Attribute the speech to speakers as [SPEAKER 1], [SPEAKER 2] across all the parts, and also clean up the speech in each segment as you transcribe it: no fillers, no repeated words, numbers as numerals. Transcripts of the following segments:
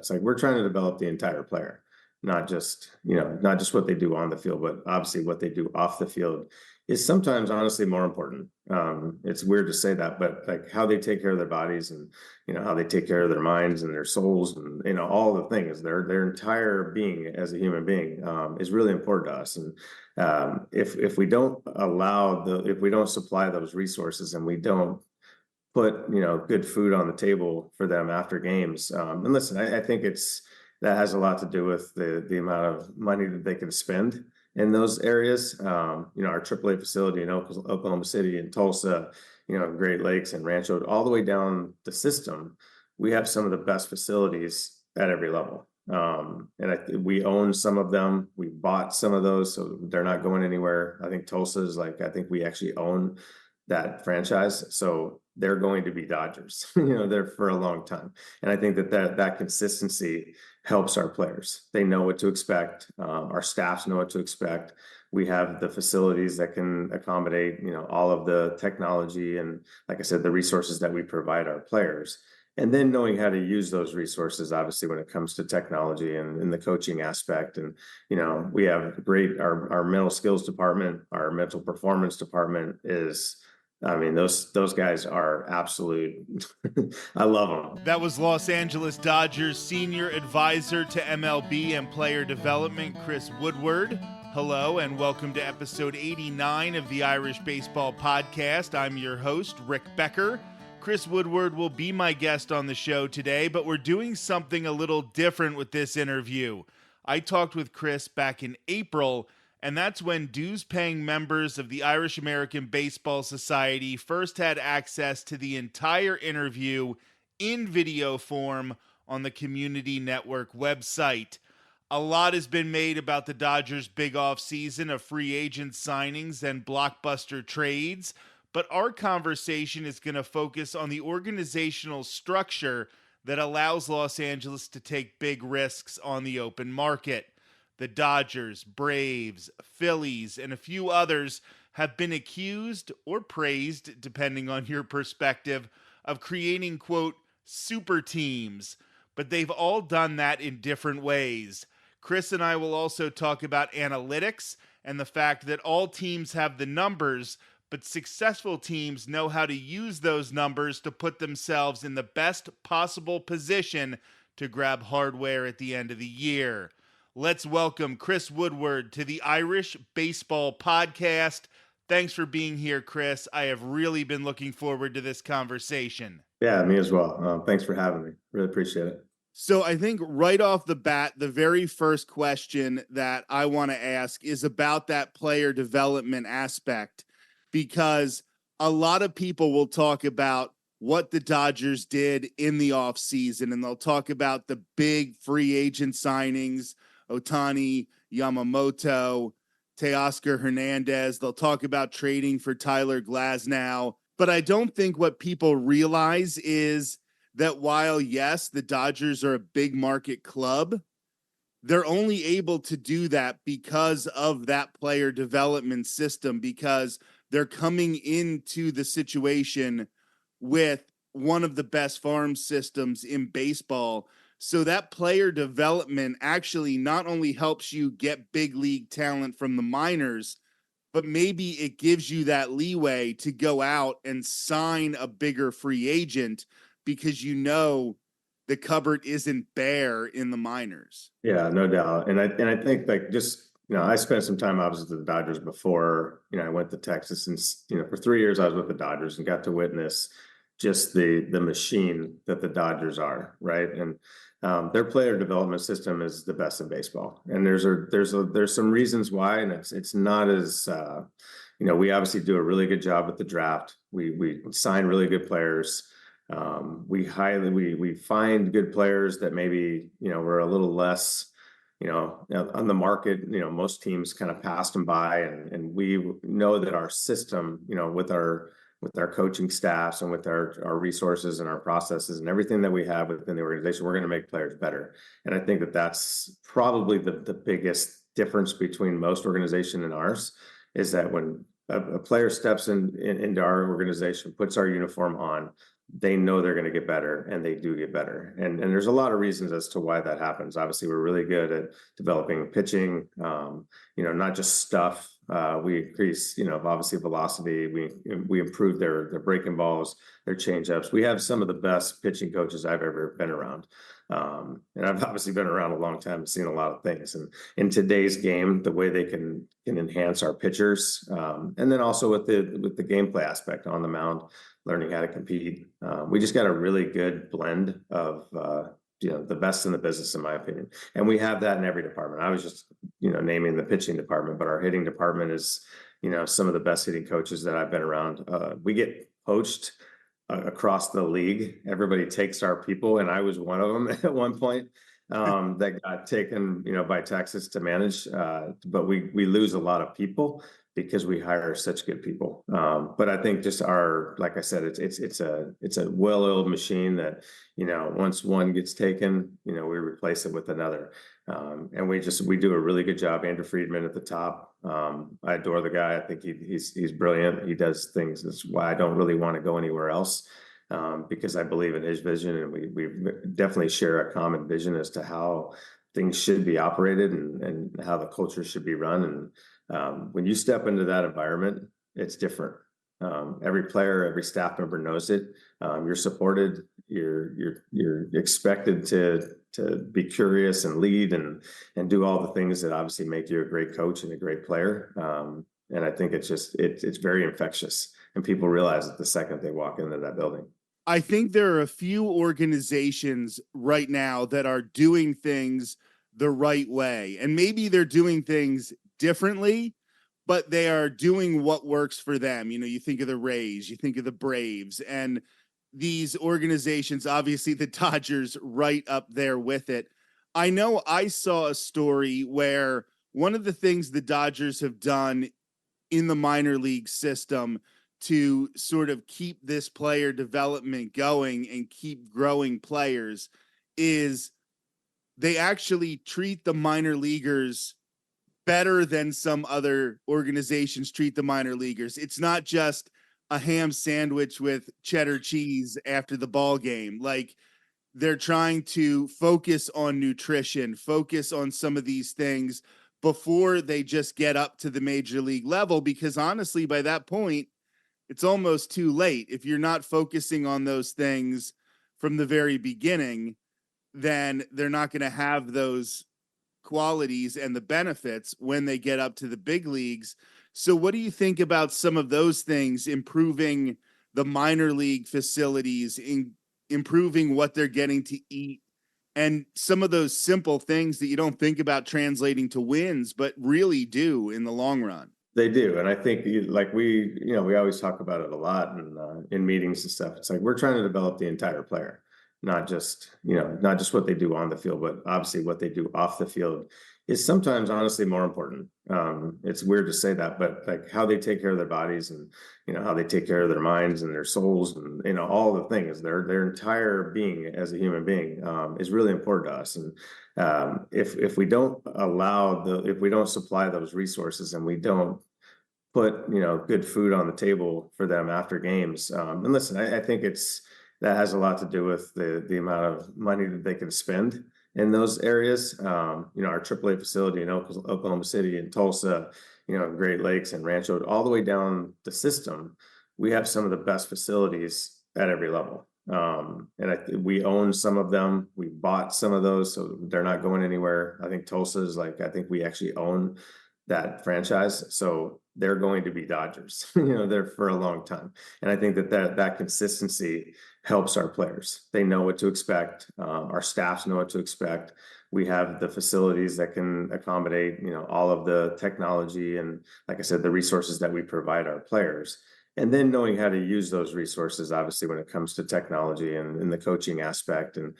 [SPEAKER 1] It's like we're trying to develop the entire player, not just what they do on the field, but obviously what they do off the field is sometimes honestly more important. It's weird to say that, but like how they take care of their bodies and how they take care of their minds and their souls and all the things, their entire being as a human being is really important to us. And if we don't if we don't supply those resources and we don't put good food on the table for them after games. And listen, I think that has a lot to do with the amount of money that they can spend in those areas. Our AAA facility in Oklahoma City and Tulsa, Great Lakes and Rancho, all the way down the system, we have some of the best facilities at every level. And we own some of them. We bought some of those, so they're not going anywhere. I think Tulsa is I think we actually own that franchise. So they're going to be Dodgers, there for a long time. And I think that consistency helps our players. They know what to expect. Our staffs know what to expect. We have the facilities that can accommodate, all of the technology and, like I said, the resources that we provide our players. And then knowing how to use those resources, obviously, when it comes to technology and in the coaching aspect. And, we have our mental skills department, our mental performance department those guys are absolute. I love them.
[SPEAKER 2] That was Los Angeles Dodgers senior advisor to MLB and player development, Chris Woodward. Hello and welcome to episode 89 of the Irish Baseball Podcast. I'm your host, Rick Becker. Chris Woodward will be my guest on the show today, but we're doing something a little different with this interview. I talked with Chris back in April, and that's when dues-paying members of the Irish American Baseball Society first had access to the entire interview in video form on the Community Network website. A lot has been made about the Dodgers' big offseason of free agent signings and blockbuster trades, but our conversation is going to focus on the organizational structure that allows Los Angeles to take big risks on the open market. The Dodgers, Braves, Phillies, and a few others have been accused or praised, depending on your perspective, of creating, quote, super teams, but they've all done that in different ways. Chris and I will also talk about analytics and the fact that all teams have the numbers, but successful teams know how to use those numbers to put themselves in the best possible position to grab hardware at the end of the year. Let's welcome Chris Woodward to the Irish Baseball Podcast. Thanks for being here, Chris. I have really been looking forward to this conversation.
[SPEAKER 1] Yeah, me as well. Thanks for having me. Really appreciate it.
[SPEAKER 2] So I think right off the bat, the very first question that I want to ask is about that player development aspect, because a lot of people will talk about what the Dodgers did in the offseason, and they'll talk about the big free agent signings, Ohtani, Yamamoto, Teoscar Hernandez. They'll talk about trading for Tyler Glasnow. But I don't think what people realize is that while, yes, the Dodgers are a big market club, they're only able to do that because of that player development system, because they're coming into the situation with one of the best farm systems in baseball. So that player development actually not only helps you get big league talent from the minors, but maybe it gives you that leeway to go out and sign a bigger free agent because the cupboard isn't bare in the minors.
[SPEAKER 1] Yeah, no doubt. And I think I spent some time obviously with the Dodgers before, I went to Texas, and for 3 years I was with the Dodgers and got to witness just the machine that the Dodgers are, right? And their player development system is the best in baseball, and there's some reasons why, and it's not as we obviously do a really good job with the draft. We sign really good players. We find good players that maybe we're a little less on the market. Most teams kind of passed them by, and we know that our system, with our coaching staffs and with our resources and our processes and everything that we have within the organization, we're going to make players better. And I think that that's probably the biggest difference between most organization and ours, is that when a player steps into our organization, puts our uniform on, they know they're going to get better, and they do get better. And there's a lot of reasons as to why that happens. Obviously, we're really good at developing pitching, not just stuff. We increase, obviously velocity. We improve their breaking balls, their changeups. We have some of the best pitching coaches I've ever been around. And I've obviously been around a long time and seen a lot of things. And in today's game, the way they can enhance our pitchers, and then also with the gameplay aspect on the mound, learning how to compete. We just got a really good blend of the best in the business, in my opinion. And we have that in every department. I was just naming the pitching department, but our hitting department is some of the best hitting coaches that I've been around. We get poached across the league. Everybody takes our people, and I was one of them at one point that got taken by Texas to manage. But we lose a lot of people because we hire such good people. But I think just like I said, it's a well-oiled machine that once one gets taken, we replace it with another. And we do a really good job. Andrew Friedman at the top. I adore the guy. I think he's brilliant. He does things. That's why I don't really want to go anywhere else, because I believe in his vision, and we definitely share a common vision as to how things should be operated and how the culture should be run. And when you step into that environment, it's different. Every player, every staff member knows it. You're supported. You're expected to be curious and lead and do all the things that obviously make you a great coach and a great player. And I think it's very infectious, and people realize it the second they walk into that building.
[SPEAKER 2] I think there are a few organizations right now that are doing things the right way, and maybe they're doing things differently, but they are doing what works for them. You think of the Rays, you think of the Braves, and these organizations, obviously the Dodgers right up there with it. I know I saw a story where one of the things the Dodgers have done in the minor league system to sort of keep this player development going and keep growing players is they actually treat the minor leaguers better than some other organizations treat the minor leaguers. It's not just a ham sandwich with cheddar cheese after the ball game. Like, they're trying to focus on nutrition, focus on some of these things before they just get up to the major league level, because honestly, by that point, it's almost too late. If you're not focusing on those things from the very beginning, then they're not going to have those qualities and the benefits when they get up to the big leagues. So what do you think about some of those things, improving the minor league facilities, improving what they're getting to eat, and some of those simple things that you don't think about translating to wins, but really do in the long run?
[SPEAKER 1] They do. And I think we always talk about it a lot in meetings and stuff. It's like, we're trying to develop the entire player, not just what they do on the field, but obviously what they do off the field is sometimes honestly more important. It's weird to say that, but like how they take care of their bodies and, how they take care of their minds and their souls and, all the things, their entire being as a human being, is really important to us. And if we don't if we don't supply those resources, and we don't put good food on the table for them after games, and listen, I think that has a lot to do with the amount of money that they can spend in those areas. Our AAA facility in Oklahoma City and Tulsa, Great Lakes and Rancho, all the way down the system, we have some of the best facilities at every level. And we own some of them. We bought some of those, so they're not going anywhere. I think Tulsa is I think we actually own that franchise, so they're going to be Dodgers, they're for a long time. And I think that consistency helps our players. They know what to expect. Our staffs know what to expect. We have the facilities that can accommodate, all of the technology and, like I said, the resources that we provide our players. And then knowing how to use those resources, obviously, when it comes to technology and in the coaching aspect. And,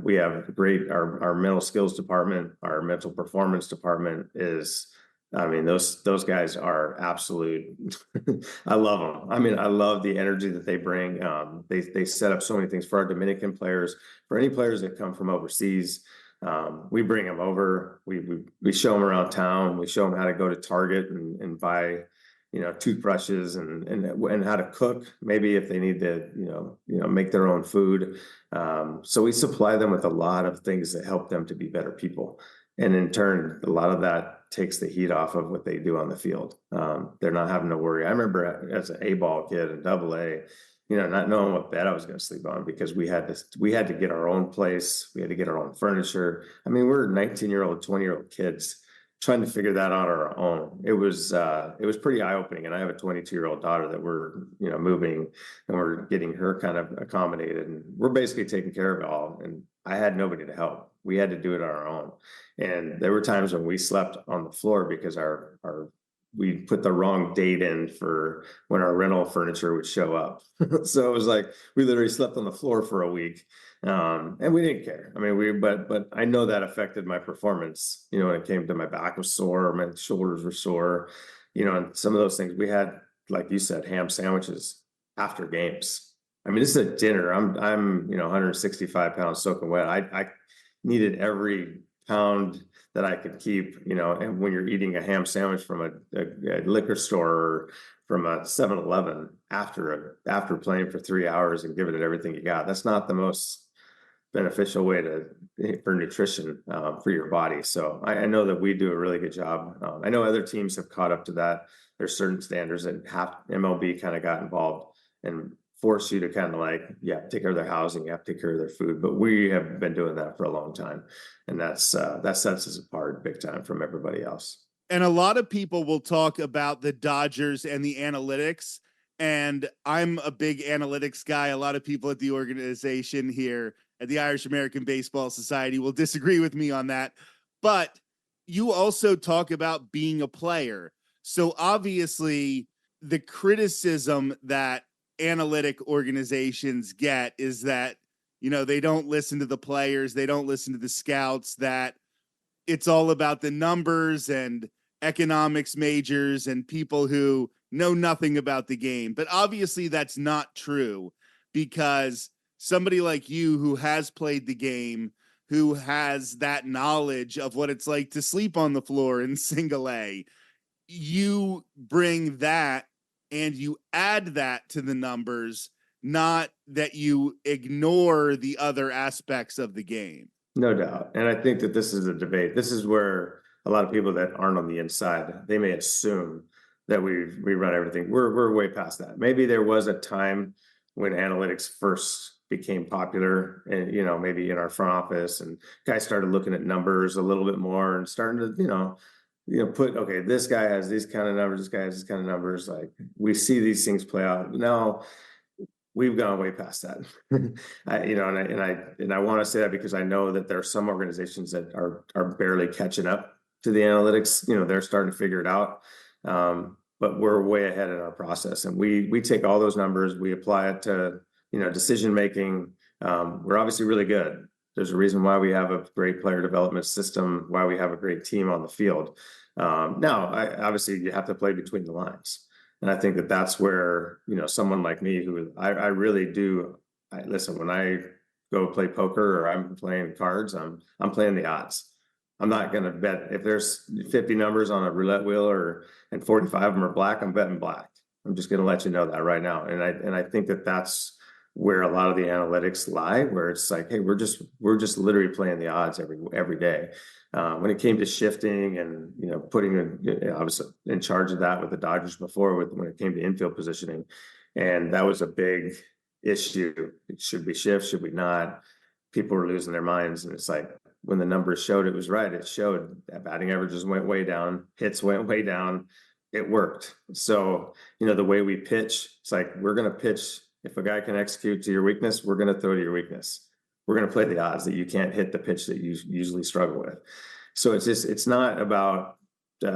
[SPEAKER 1] we have our mental skills department, our mental performance department is, those guys are absolute. I love them. I love the energy that they bring. They set up so many things for our Dominican players, for any players that come from overseas. We bring them over. We show them around town. We show them how to go to Target and buy toothbrushes and how to cook, maybe if they need to, make their own food. So we supply them with a lot of things that help them to be better people. And in turn, a lot of that takes the heat off of what they do on the field. They're not having to worry. I remember as an A-ball kid and double A, not knowing what bed I was going to sleep on because we had to get our own place. We had to get our own furniture. I mean, we're 19-year-old, 20-year-old kids trying to figure that out on our own. It was pretty eye-opening. And I have a 22-year-old daughter that we're, moving and we're getting her kind of accommodated, and we're basically taking care of it all. And I had nobody to help. We had to do it on our own. And there were times when we slept on the floor because we put the wrong date in for when our rental furniture would show up. So it was like we literally slept on the floor for a week, and we didn't care. I mean, but I know that affected my performance. When it came to my back was sore, my shoulders were sore, and some of those things. We had, like you said, ham sandwiches after games. I mean, this is a dinner. I'm 165 pounds soaking wet. I needed every pound that I could keep, and when you're eating a ham sandwich from a liquor store or from a 7-Eleven after playing for 3 hours and giving it everything you got, that's not the most beneficial way for nutrition for your body. So I know that we do a really good job. I know other teams have caught up to that. There's certain standards that MLB kind of got involved and force you to kind of take care of their housing, you have to take care of their food. But we have been doing that for a long time. And that sets us apart big time from everybody else.
[SPEAKER 2] And a lot of people will talk about the Dodgers and the analytics. And I'm a big analytics guy. A lot of people at the organization here at the Irish American Baseball Society will disagree with me on that. But you also talk about being a player. So obviously the criticism that analytic organizations get is that, they don't listen to the players, they don't listen to the scouts, that it's all about the numbers and economics majors and people who know nothing about the game. But obviously that's not true, because somebody like you who has played the game, who has that knowledge of what it's like to sleep on the floor in single A, you bring that and you add that to the numbers, not that you ignore the other aspects of the game.
[SPEAKER 1] No doubt. And I think that this is a debate. This is where a lot of people that aren't on the inside, they may assume that we run everything. We're way past that. Maybe there was a time when analytics first became popular, and maybe in our front office, and guys started looking at numbers a little bit more and starting to put, okay, this guy has these kind of numbers, this guy has these kind of numbers. Like, we see these things play out. Now we've gone way past that. I want to say that because I know that there are some organizations that are barely catching up to the analytics. They're starting to figure it out. But we're way ahead in our process, and we take all those numbers, we apply it to, decision making. We're obviously really good. There's a reason why we have a great player development system, why we have a great team on the field. Now, obviously, you have to play between the lines. And I think that that's where, someone like me, who I really do, listen, when I go play poker or I'm playing cards, I'm playing the odds. I'm not going to bet if there's 50 numbers on a roulette wheel and 45 of them are black, I'm betting black. I'm just going to let you know that right now. And I think that that's where a lot of the analytics lie, where it's like, hey, we're just literally playing the odds every day. When it came to shifting and putting, I was in charge of that with the Dodgers before, when it came to infield positioning, and that was a big issue. Should we shift? Should we not? People were losing their minds, and it's like, when the numbers showed it was right, it showed that batting averages went way down, hits went way down. It worked. So the way we pitch, it's like, we're going to pitch. If a guy can execute to your weakness, we're going to throw to your weakness. We're going to play the odds that you can't hit the pitch that you usually struggle with. So it's not about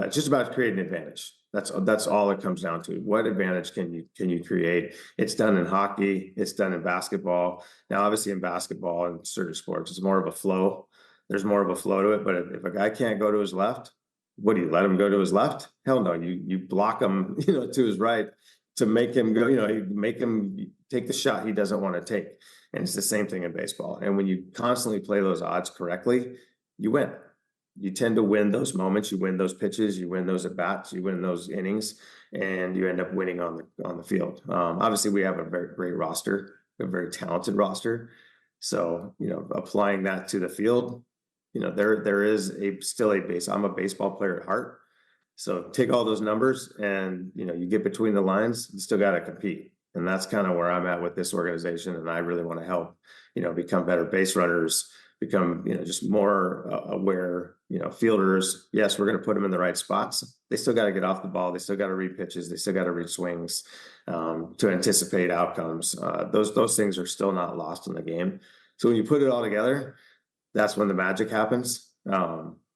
[SPEAKER 1] just about creating advantage. That's all it comes down to. What advantage can you create? It's done in hockey. It's done in basketball. Now, obviously, in basketball and certain sports, it's more of a flow. There's more of a flow to it. But if a guy can't go to his left, what do you let him go to his left? Hell no. You block him, to his right, to make him go, make him take the shot he doesn't want to take. And it's the same thing in baseball. And when you constantly play those odds correctly, you win. you tend to win those moments, you win those pitches, you win those at bats, you win those innings, and you end up winning on the field. Obviously, we have a very great roster, a very talented roster. So, applying that to the field, there is still a base. I'm a baseball player at heart. So take all those numbers and, you get between the lines, you still got to compete. And that's kind of where I'm at with this organization. And I really want to help, become better base runners, become, just more aware, fielders. Yes, we're going to put them in the right spots. They still got to get off the ball. They still got to read pitches. They still got to read swings to anticipate outcomes. Those things are still not lost in the game. So when you put it all together, that's when the magic happens.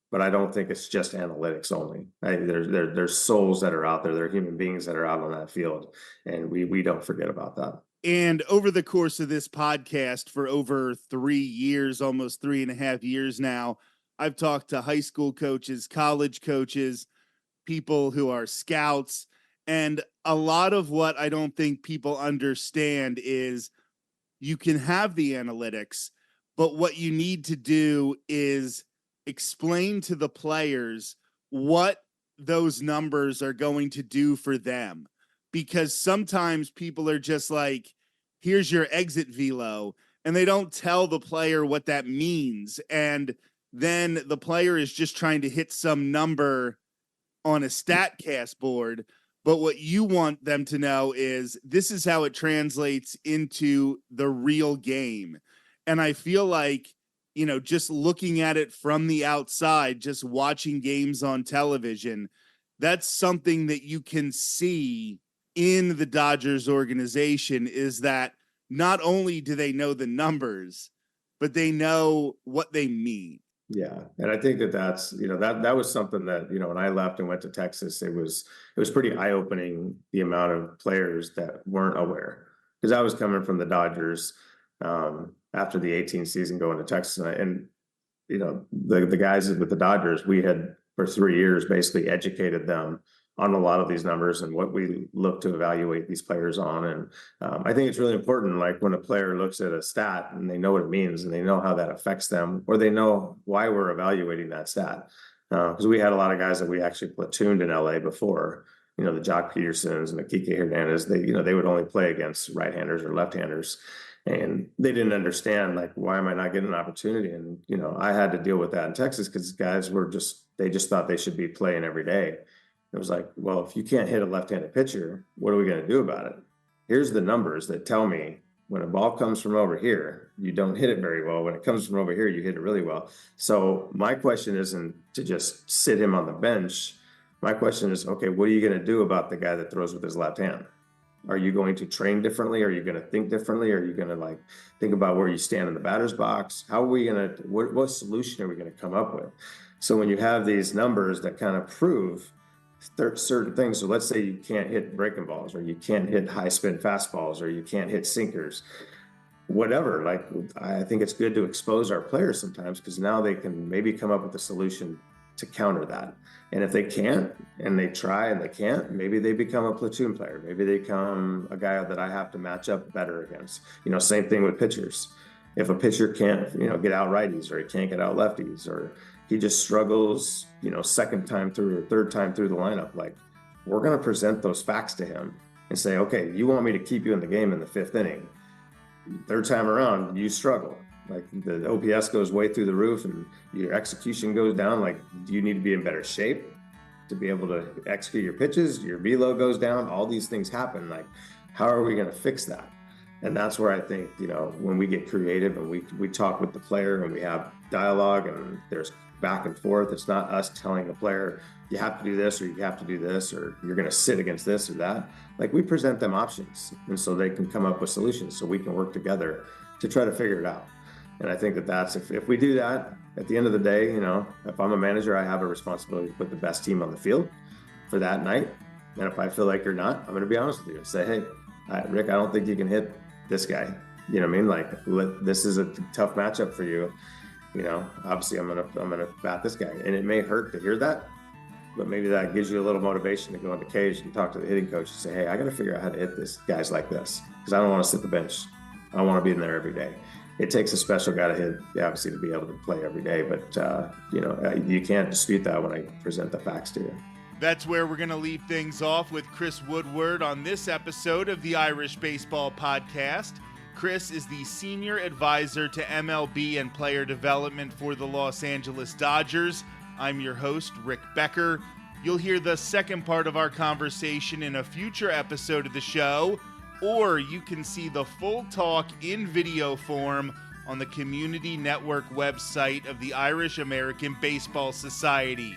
[SPEAKER 1] But I don't think it's just analytics only. There's souls that are out there. There are human beings that are out on that field, and we don't forget about that.
[SPEAKER 2] And over the course of this podcast for over 3 years, almost 3.5 years now, I've talked to high school coaches, college coaches, people who are scouts, and a lot of what I don't think people understand is you can have the analytics, but what you need to do is explain to the players what those numbers are going to do for them. Because sometimes people are just like, here's your exit velo, and they don't tell the player what that means. And then the player is just trying to hit some number on a StatCast board. But what you want them to know is this is how it translates into the real game. And I feel like, just looking at it from the outside, just watching games on television, that's something that you can see in the Dodgers organization, is that not only do they know the numbers, but they know what they mean.
[SPEAKER 1] Yeah. And I think that's, that was something that, when I left and went to Texas, it was pretty eye-opening, the amount of players that weren't aware, because I was coming from the Dodgers after the 18 season going to Texas, and the guys with the Dodgers, we had for 3 years basically educated them on a lot of these numbers and what we look to evaluate these players on. And I think it's really important, like when a player looks at a stat and they know what it means and they know how that affects them, or they know why we're evaluating that stat. Because we had a lot of guys that we actually platooned in LA before, the Jock Petersons and the Kike Hernandez, they would only play against right-handers or left-handers. And they didn't understand, like, why am I not getting an opportunity? And, I had to deal with that in Texas because guys they just thought they should be playing every day. It was like, well, if you can't hit a left-handed pitcher, what are we going to do about it? Here's the numbers that tell me when a ball comes from over here, you don't hit it very well. When it comes from over here, you hit it really well. So my question isn't to just sit him on the bench. My question is, okay, what are you going to do about the guy that throws with his left hand? Are you going to train differently? Are you going to think differently? Are you going to think about where you stand in the batter's box? How are we going to, what solution are we going to come up with? So when you have these numbers that kind of prove certain things, so let's say you can't hit breaking balls, or you can't hit high spin fastballs, or you can't hit sinkers, whatever. I think it's good to expose our players sometimes, because now they can maybe come up with a solution to counter that. And if they can't, and they try and they can't, maybe they become a platoon player. Maybe they become a guy that I have to match up better against. Same thing with pitchers. If a pitcher can't, get out righties, or he can't get out lefties, or he just struggles, second time through or third time through the lineup, we're going to present those facts to him and say, okay, you want me to keep you in the game in the 5th inning. Third time around, you struggle. The OPS goes way through the roof and your execution goes down. Do you need to be in better shape to be able to execute your pitches? Your velo goes down. All these things happen. How are we going to fix that? And that's where I think, when we get creative and we talk with the player and we have dialogue and there's back and forth, it's not us telling the player, you have to do this, or you have to do this, or you're going to sit against this or that. We present them options, and so they can come up with solutions so we can work together to try to figure it out. And I think that's, if we do that, at the end of the day, if I'm a manager, I have a responsibility to put the best team on the field for that night. And if I feel like you're not, I'm going to be honest with you and say, hey, Rick, I don't think you can hit this guy. You know what I mean? This is a tough matchup for you. Obviously I'm gonna bat this guy, and it may hurt to hear that, but maybe that gives you a little motivation to go into cage and talk to the hitting coach and say, hey, I got to figure out how to hit this guys like this, because I don't want to sit the bench. I want to be in there every day. it takes a special guy to hit, obviously, to be able to play every day. But, you can't dispute that when I present the facts to you.
[SPEAKER 2] That's where we're going to leave things off with Chris Woodward on this episode of the Irish Baseball Podcast. Chris is the senior advisor to MLB and player development for the Los Angeles Dodgers. I'm your host, Rick Becker. You'll hear the second part of our conversation in a future episode of the show, or you can see the full talk in video form on the Community Network website of the Irish American Baseball Society.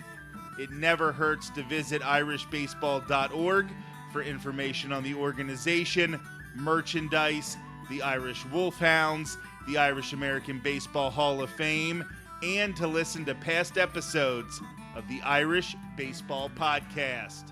[SPEAKER 2] It never hurts to visit irishbaseball.org for information on the organization, merchandise, the Irish Wolfhounds, the Irish American Baseball Hall of Fame, and to listen to past episodes of the Irish Baseball Podcast.